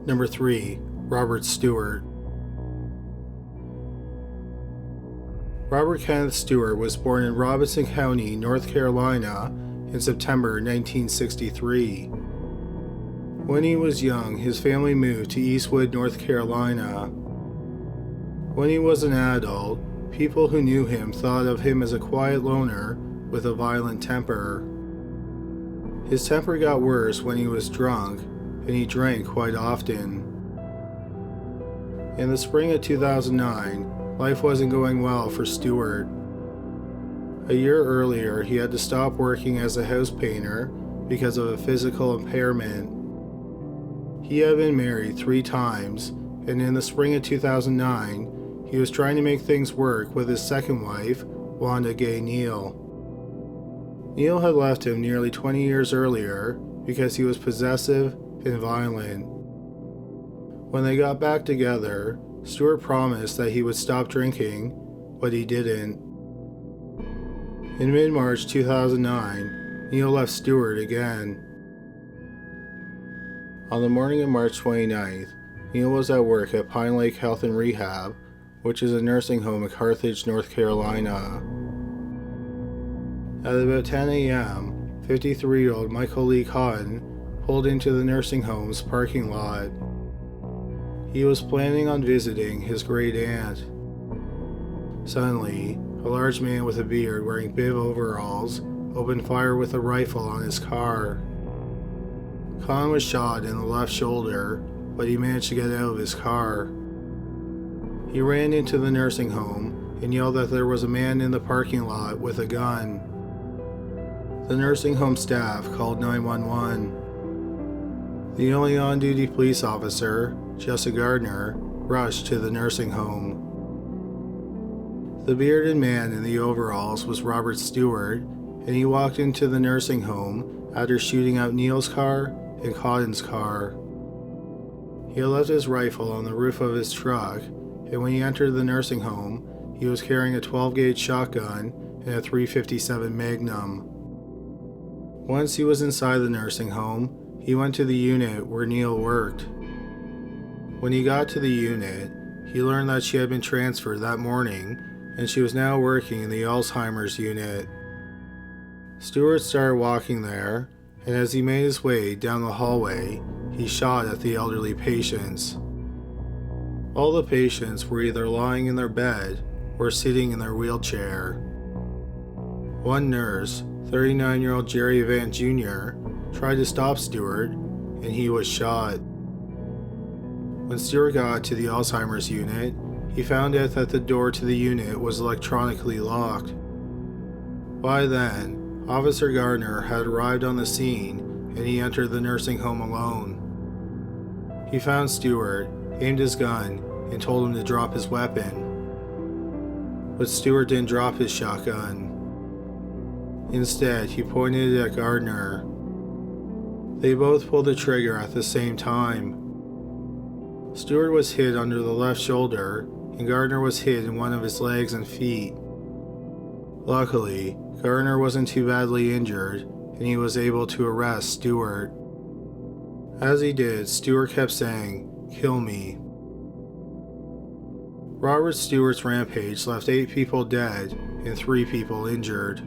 Number 3. Robert Stewart. Robert Kenneth Stewart was born in Robinson County, North Carolina in September 1963. When he was young, his family moved to Eastwood, North Carolina. When he was an adult, people who knew him thought of him as a quiet loner with a violent temper. His temper got worse when he was drunk, and he drank quite often. In the spring of 2009, life wasn't going well for Stewart. A year earlier, he had to stop working as a house painter because of a physical impairment. He had been married 3 times, and in the spring of 2009, he was trying to make things work with his second wife, Wanda Gay Neal. Neal had left him nearly 20 years earlier because he was possessive and violent. When they got back together, Stewart promised that he would stop drinking, but he didn't. In mid-March 2009, Neal left Stewart again. On the morning of March 29th, Neal was at work at Pine Lake Health and Rehab, which is a nursing home in Carthage, North Carolina. At about 10 a.m., 53-year-old Michael Lee Cotton pulled into the nursing home's parking lot. He was planning on visiting his great aunt. Suddenly, a large man with a beard wearing bib overalls opened fire with a rifle on his car. Cotton was shot in the left shoulder, but he managed to get out of his car. He ran into the nursing home and yelled that there was a man in the parking lot with a gun. The nursing home staff called 911. The only on-duty police officer, Jessica Gardner, rushed to the nursing home. The bearded man in the overalls was Robert Stewart, and he walked into the nursing home after shooting out Neal's car and Cotton's car. He had left his rifle on the roof of his truck, and when he entered the nursing home, he was carrying a 12-gauge shotgun and a .357 Magnum. Once he was inside the nursing home, he went to the unit where Neal worked. When he got to the unit, he learned that she had been transferred that morning, and she was now working in the Alzheimer's unit. Stewart started walking there, and as he made his way down the hallway, he shot at the elderly patients. All the patients were either lying in their bed or sitting in their wheelchair. One nurse, 39-year-old Jerry Van Jr., tried to stop Stewart, and he was shot. When Stewart got to the Alzheimer's unit, he found out that the door to the unit was electronically locked. By then, Officer Gardner had arrived on the scene, and he entered the nursing home alone. He found Stewart, aimed his gun, and told him to drop his weapon. But Stewart didn't drop his shotgun. Instead, he pointed it at Gardner. They both pulled the trigger at the same time. Stewart was hit under the left shoulder, and Gardner was hit in one of his legs and feet. Luckily, Gardner wasn't too badly injured, and he was able to arrest Stewart. As he did, Stewart kept saying, "Kill me." Robert Stewart's rampage left 8 people dead and 3 people injured.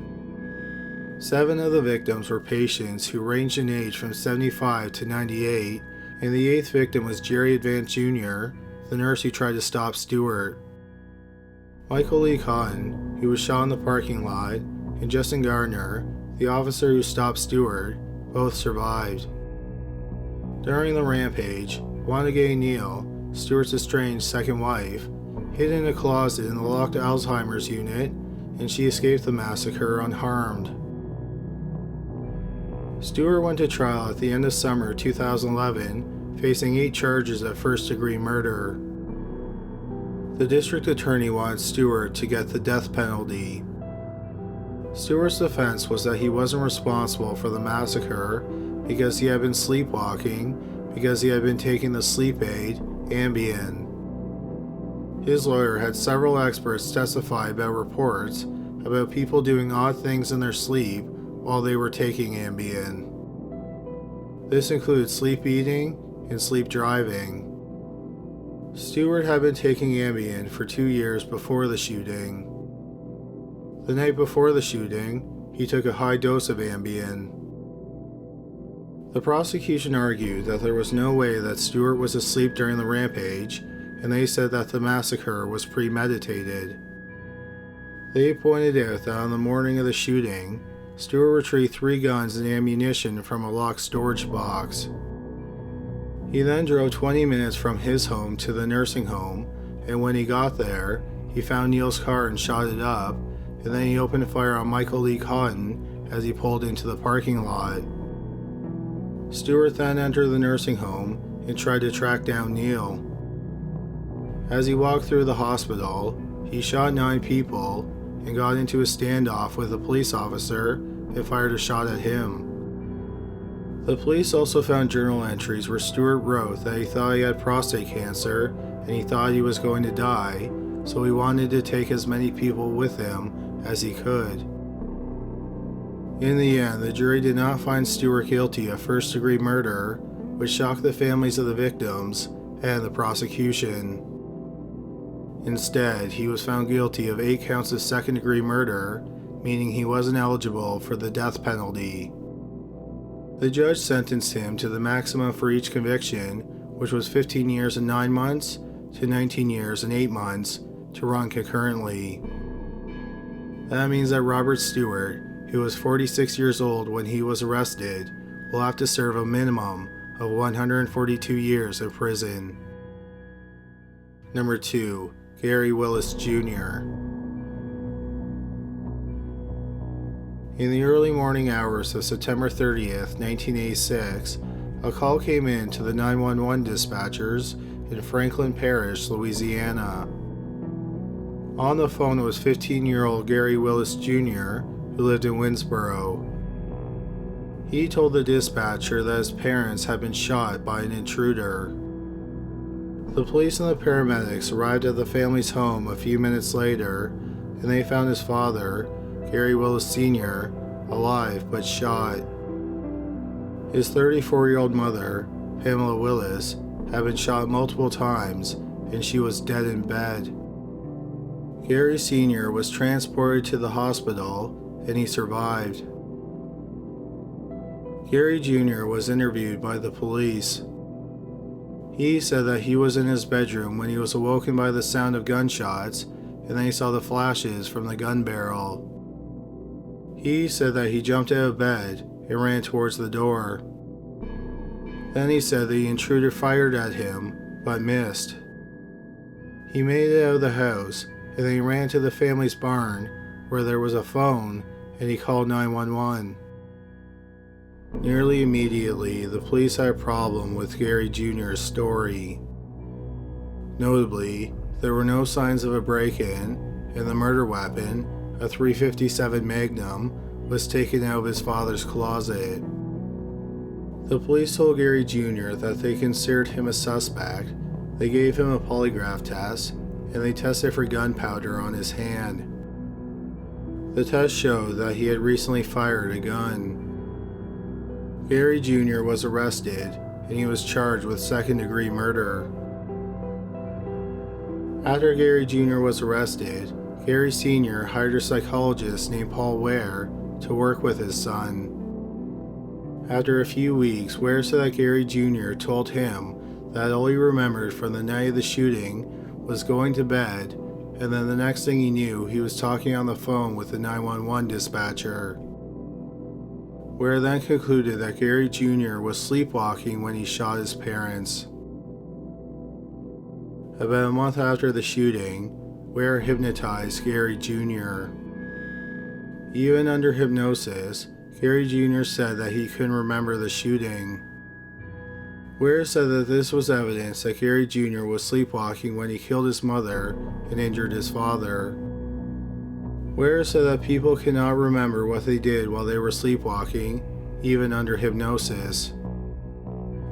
7 of the victims were patients who ranged in age from 75 to 98, and the 8th victim was Jerry Van Jr., the nurse who tried to stop Stewart. Michael Lee Cotton, who was shot in the parking lot, and Justin Gardner, the officer who stopped Stewart, both survived. During the rampage, Wanda Gay Neal, Stewart's estranged second wife, hid in a closet in the locked Alzheimer's unit, and she escaped the massacre unharmed. Stewart went to trial at the end of summer 2011, facing 8 charges of first-degree murder. The district attorney wanted Stewart to get the death penalty. Stewart's defense was that he wasn't responsible for the massacre because he had been sleepwalking, because he had been taking the sleep aid, Ambien. His lawyer had several experts testify about reports about people doing odd things in their sleep while they were taking Ambien. This included sleep eating and sleep driving. Stewart had been taking Ambien for 2 years before the shooting. The night before the shooting, he took a high dose of Ambien. The prosecution argued that there was no way that Stewart was asleep during the rampage, and they said that the massacre was premeditated. They pointed out that on the morning of the shooting, Stewart retrieved 3 guns and ammunition from a locked storage box. He then drove 20 minutes from his home to the nursing home, and when he got there, he found Neil's car and shot it up, and then he opened fire on Michael Lee Cotton as he pulled into the parking lot. Stewart then entered the nursing home and tried to track down Neil. As he walked through the hospital, he shot 9 people and got into a standoff with a police officer and fired a shot at him. The police also found journal entries where Stewart wrote that he thought he had prostate cancer and he thought he was going to die, so he wanted to take as many people with him as he could. In the end, the jury did not find Stewart guilty of first-degree murder, which shocked the families of the victims and the prosecution. Instead, he was found guilty of 8 counts of second-degree murder, meaning he wasn't eligible for the death penalty. The judge sentenced him to the maximum for each conviction, which was 15 years and 9 months to 19 years and 8 months to run concurrently. That means that Robert Stewart, who was 46 years old when he was arrested, will have to serve a minimum of 142 years in prison. Number 2. Gary Willis Jr. In the early morning hours of September 30th, 1986, a call came in to the 911 dispatchers in Franklin Parish, Louisiana. On the phone was 15-year-old Gary Willis Jr., who lived in Winsboro. He told the dispatcher that his parents had been shot by an intruder. The police and the paramedics arrived at the family's home a few minutes later, and they found his father, Gary Willis Sr., alive but shot. His 34-year-old mother, Pamela Willis, had been shot multiple times, and she was dead in bed. Gary Sr. was transported to the hospital, and he survived. Gary Jr. was interviewed by the police. He said that he was in his bedroom when he was awoken by the sound of gunshots, and then he saw the flashes from the gun barrel. He said that he jumped out of bed and ran towards the door. Then he said the intruder fired at him, but missed. He made it out of the house, and then he ran to the family's barn, where there was a phone, and he called 911. Nearly immediately, the police had a problem with Gary Jr.'s story. Notably, there were no signs of a break-in, and the murder weapon, a .357 Magnum, was taken out of his father's closet. The police told Gary Jr. that they considered him a suspect. They gave him a polygraph test, and they tested for gunpowder on his hand. The test showed that he had recently fired a gun. Gary Jr. was arrested, and he was charged with second-degree murder. After Gary Jr. was arrested, Gary Sr. hired a psychologist named Paul Ware to work with his son. After a few weeks, Ware said that Gary Jr. told him that all he remembered from the night of the shooting was going to bed, and then the next thing he knew, he was talking on the phone with the 911 dispatcher. Ware then concluded that Gary Jr. was sleepwalking when he shot his parents. About a month after the shooting, Ware hypnotized Gary Jr. Even under hypnosis, Gary Jr. said that he couldn't remember the shooting. Ware said that this was evidence that Gary Jr. was sleepwalking when he killed his mother and injured his father. Ware said that people cannot remember what they did while they were sleepwalking, even under hypnosis.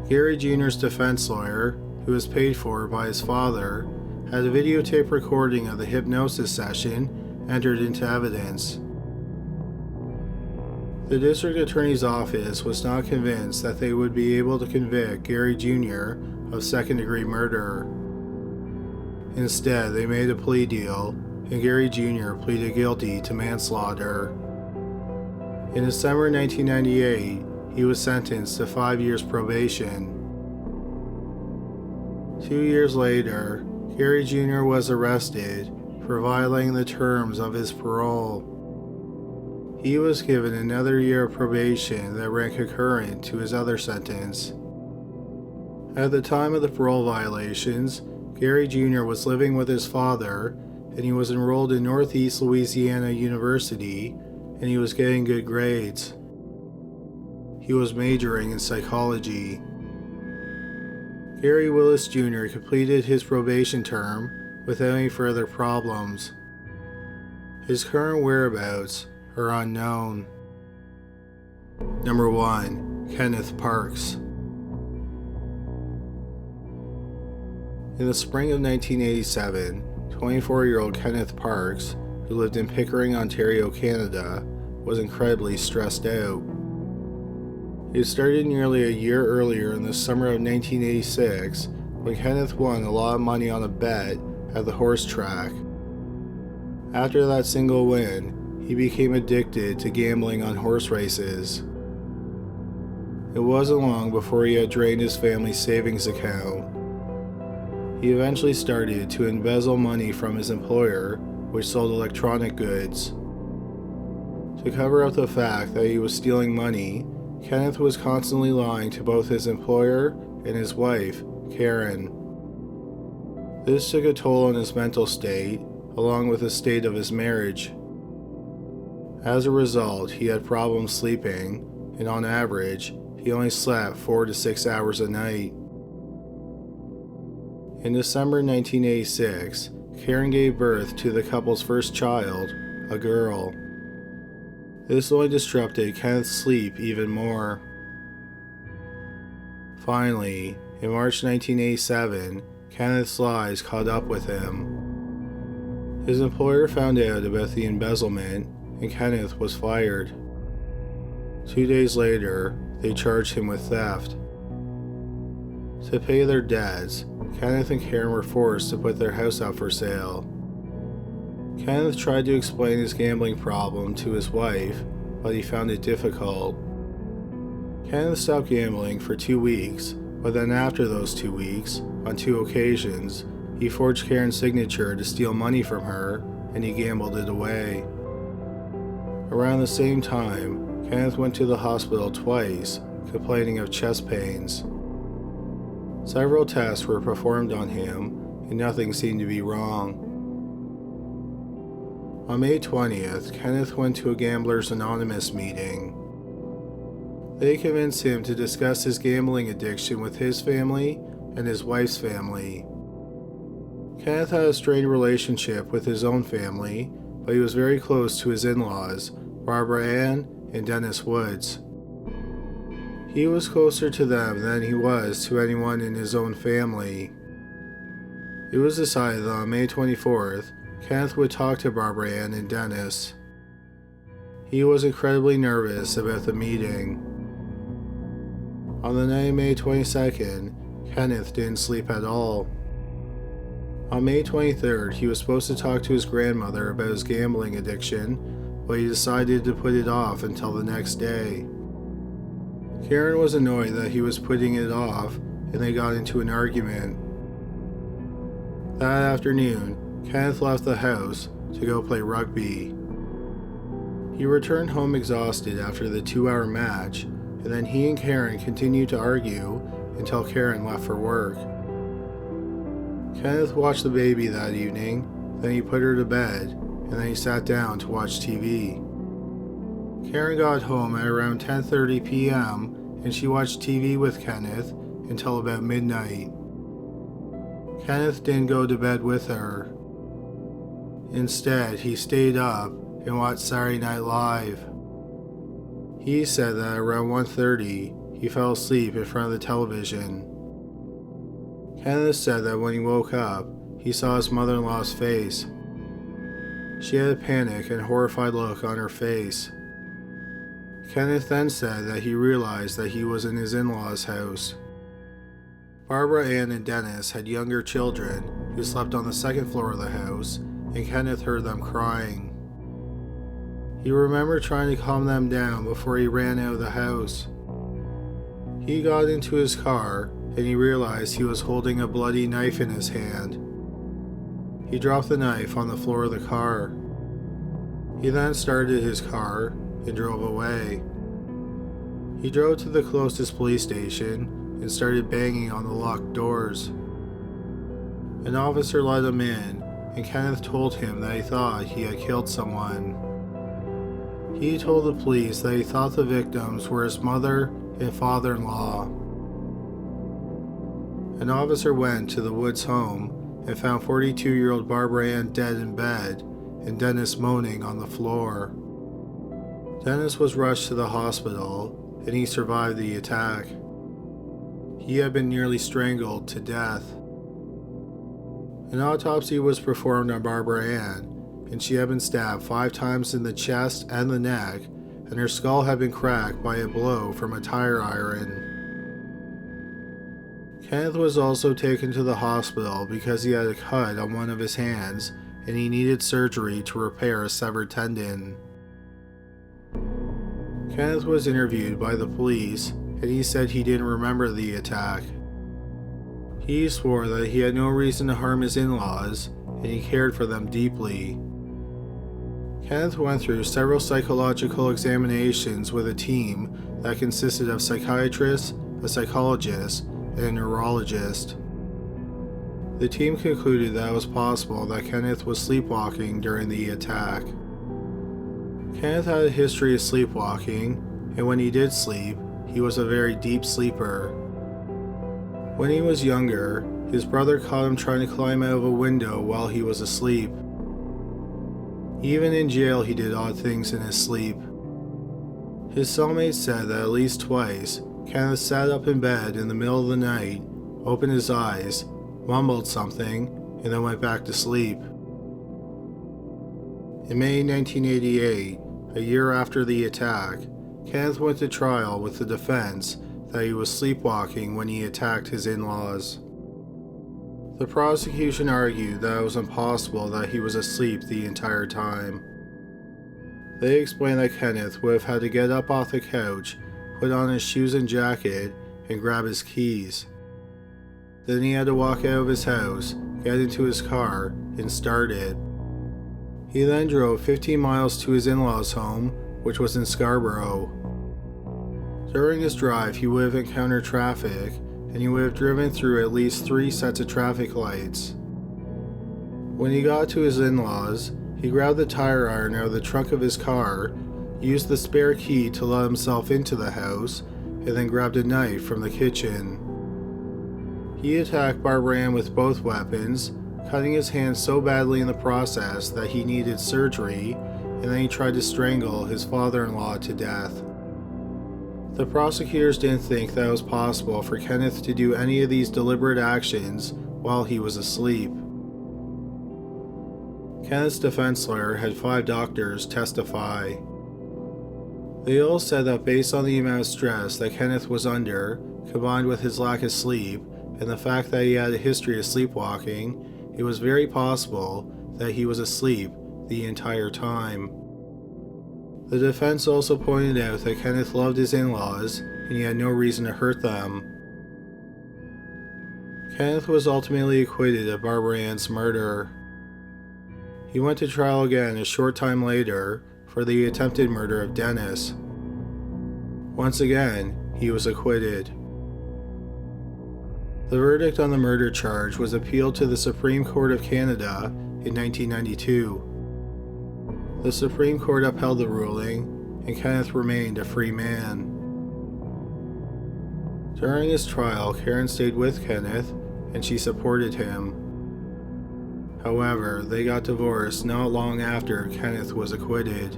Gary Jr.'s defense lawyer, who was paid for by his father, had a videotape recording of the hypnosis session entered into evidence. The district attorney's office was not convinced that they would be able to convict Gary Jr. of second-degree murder. Instead, they made a plea deal, and Gary Jr. pleaded guilty to manslaughter. In December 1998, he was sentenced to 5 years probation. 2 years later, Gary Jr. was arrested for violating the terms of his parole. He was given another year of probation that ran concurrent to his other sentence. At the time of the parole violations, Gary Jr. was living with his father, and he was enrolled in Northeast Louisiana University, and he was getting good grades. He was majoring in psychology. Gary Willis Jr. completed his probation term without any further problems. His current whereabouts are unknown. Number 1. Kenneth Parks. In the spring of 1987, 24-year-old Kenneth Parks, who lived in Pickering, Ontario, Canada, was incredibly stressed out. It started nearly a year earlier in the summer of 1986 when Kenneth won a lot of money on a bet at the horse track. After that single win, he became addicted to gambling on horse races. It wasn't long before he had drained his family's savings account. He eventually started to embezzle money from his employer, which sold electronic goods. To cover up the fact that he was stealing money, Kenneth was constantly lying to both his employer and his wife, Karen. This took a toll on his mental state, along with the state of his marriage. As a result, he had problems sleeping, and on average, he only slept 4 to 6 hours a night. In December 1986, Karen gave birth to the couple's first child, a girl. This only disrupted Kenneth's sleep even more. Finally, in March 1987, Kenneth's lies caught up with him. His employer found out about the embezzlement, and Kenneth was fired. 2 days later, they charged him with theft. To pay their debts, Kenneth and Karen were forced to put their house up for sale. Kenneth tried to explain his gambling problem to his wife, but he found it difficult. Kenneth stopped gambling for 2 weeks, but then after those 2 weeks, on 2 occasions, he forged Karen's signature to steal money from her, and he gambled it away. Around the same time, Kenneth went to the hospital twice, complaining of chest pains. Several tests were performed on him, and nothing seemed to be wrong. On May 20th, Kenneth went to a Gamblers Anonymous meeting. They convinced him to discuss his gambling addiction with his family and his wife's family. Kenneth had a strained relationship with his own family, but he was very close to his in-laws, Barbara Ann and Dennis Woods. He was closer to them than he was to anyone in his own family. It was decided that on May 24th, Kenneth would talk to Barbara Ann and Dennis. He was incredibly nervous about the meeting. On the night of May 22nd, Kenneth didn't sleep at all. On May 23rd, he was supposed to talk to his grandmother about his gambling addiction, but he decided to put it off until the next day. Karen was annoyed that he was putting it off, and they got into an argument. That afternoon, Kenneth left the house to go play rugby. He returned home exhausted after the 2-hour match, and then he and Karen continued to argue until Karen left for work. Kenneth watched the baby that evening, then he put her to bed, and then he sat down to watch TV. Karen got home at around 10:30 p.m. and she watched TV with Kenneth until about midnight. Kenneth didn't go to bed with her. Instead, he stayed up and watched Saturday Night Live. He said that around 1:30, he fell asleep in front of the television. Kenneth said that when he woke up, he saw his mother-in-law's face. She had a panic and horrified look on her face. Kenneth then said that he realized that he was in his in-laws' house. Barbara Ann and Dennis had younger children who slept on the second floor of the house, and Kenneth heard them crying. He remembered trying to calm them down before he ran out of the house. He got into his car and he realized he was holding a bloody knife in his hand. He dropped the knife on the floor of the car. He then started his car and drove away. He drove to the closest police station and started banging on the locked doors. An officer let him in, and Kenneth told him that he thought he had killed someone. He told the police that he thought the victims were his mother and father-in-law. An officer went to the Woods home and found 42-year-old Barbara Ann dead in bed and Dennis moaning on the floor. Dennis was rushed to the hospital and he survived the attack. He had been nearly strangled to death. An autopsy was performed on Barbara Ann, and she had been stabbed 5 times in the chest and the neck, and her skull had been cracked by a blow from a tire iron. Kenneth was also taken to the hospital because he had a cut on one of his hands and he needed surgery to repair a severed tendon. Kenneth was interviewed by the police and he said he didn't remember the attack. He swore that he had no reason to harm his in-laws and he cared for them deeply. Kenneth went through several psychological examinations with a team that consisted of psychiatrists, a psychologist, and a neurologist. The team concluded that it was possible that Kenneth was sleepwalking during the attack. Kenneth had a history of sleepwalking, and when he did sleep, he was a very deep sleeper. When he was younger, his brother caught him trying to climb out of a window while he was asleep. Even in jail, he did odd things in his sleep. His cellmates said that at least twice, Kenneth sat up in bed in the middle of the night, opened his eyes, mumbled something, and then went back to sleep. In May 1988, a year after the attack, Kenneth went to trial with the defense that he was sleepwalking when he attacked his in-laws. The prosecution argued that it was impossible that he was asleep the entire time. They explained that Kenneth would have had to get up off the couch, put on his shoes and jacket, and grab his keys. Then he had to walk out of his house, get into his car, and start it. He then drove 15 miles to his in-laws' home, which was in Scarborough. During his drive, he would have encountered traffic, and he would have driven through at least 3 sets of traffic lights. When he got to his in-laws, he grabbed the tire iron out of the trunk of his car, used the spare key to let himself into the house, and then grabbed a knife from the kitchen. He attacked Barbara Ann with both weapons, cutting his hand so badly in the process that he needed surgery, and then he tried to strangle his father-in-law to death. The prosecutors didn't think that it was possible for Kenneth to do any of these deliberate actions while he was asleep. Kenneth's defense lawyer had 5 doctors testify. They all said that based on the amount of stress that Kenneth was under, combined with his lack of sleep, and the fact that he had a history of sleepwalking, it was very possible that he was asleep the entire time. The defense also pointed out that Kenneth loved his in-laws and he had no reason to hurt them. Kenneth was ultimately acquitted of Barbara Ann's murder. He went to trial again a short time later for the attempted murder of Dennis. Once again, he was acquitted. The verdict on the murder charge was appealed to the Supreme Court of Canada in 1992. The Supreme Court upheld the ruling, and Kenneth remained a free man. During his trial, Karen stayed with Kenneth, and she supported him. However, they got divorced not long after Kenneth was acquitted.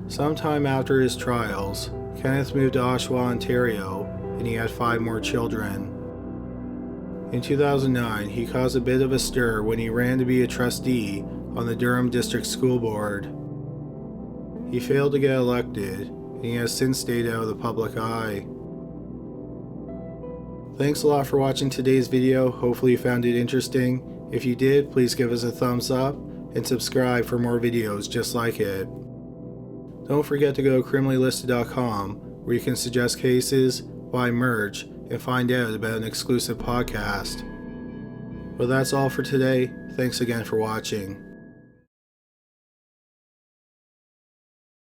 Sometime after his trials, Kenneth moved to Oshawa, Ontario, and he had 5 more children. In 2009, he caused a bit of a stir when he ran to be a trustee on the Durham District School Board. He failed to get elected, and he has since stayed out of the public eye. Thanks a lot for watching today's video. Hopefully you found it interesting. If you did, please give us a thumbs up and subscribe for more videos just like it. Don't forget to go to criminallylisted.com where you can suggest cases, buy merch, and find out about an exclusive podcast. Well, that's all for today. Thanks again for watching.